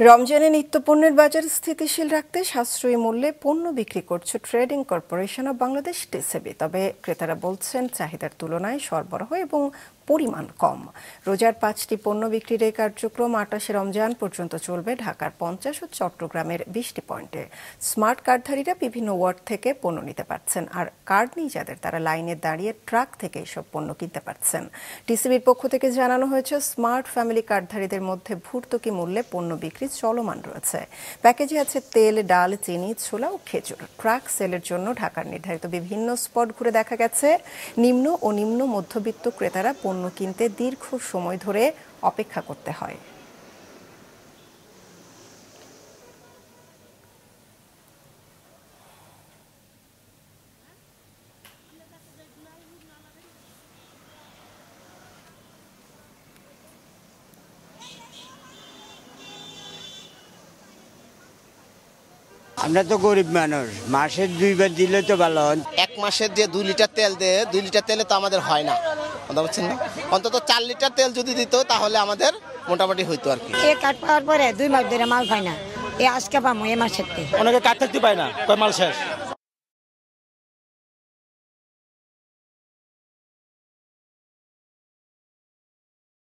রমজানে নিত্যপণ্যের বাজার স্থিতিশীল রাখতে সাশ্রয়ী মূল্যে পণ্য বিক্রি করছে trading corporation of Bangladesh TCB. তবে ক্রেতারা বলছেন চাহিদার তুলনায় সরবরাহ এবং পরিমাণ কম। রোজার 5টি পণ্য বিক্রির এই কার্যক্রম 28শে রমজান পর্যন্ত চলবে ঢাকার 50 ও চট্টগ্রামের 20টি পয়েন্টে। স্মার্ট কার্ডধারীরা বিভিন্ন ওয়ার্ড থেকে পণ্য নিতে পারছেন, আর কার্ড নেই যাদের তারা লাইনে দাঁড়িয়ে ট্রাক থেকে এসব পণ্য কিনতে পারছেন। টিসিবির পক্ষ থেকে জানানো হয়েছে, স্মার্ট ফ্যামিলি কার্ডধারীদের মধ্যে ভর্তুকি মূল্যে পণ্য বিক্রি চলমান রয়েছে। প্যাকেজে আছে তেল, ডাল, চিনি, ছোলা ও খেজুর। ট্রাক সেলের জন্য ঢাকার নির্ধারিত বিভিন্ন স্পট ঘুরে দেখা গেছে নিম্ন ও নিম্ন মধ্যবিত্ত ক্রেতারা পণ্য কিনতে দীর্ঘ সময় ধরে অপেক্ষা করতে হয়। আমরা তো গরিব মানুষ, মাসে 2বার দিলে তো ভালো হয়। এক মাসের যে 2 লিটার তেল দেয়, 2 লিটার তেলে তো আমাদের হয় না, কথা বলছেন না। অন্তত 4 লিটার তেল যদি দিত তাহলে আমাদের মোটামুটি হইতো আর কি। এই কার্ড পাওয়ার পরে 2 মাস ধরে মাল পাই না, এই আজকে পাবো এই মাসের। অনেকে কার্ড থাকতে পায় না, মাল শেষ।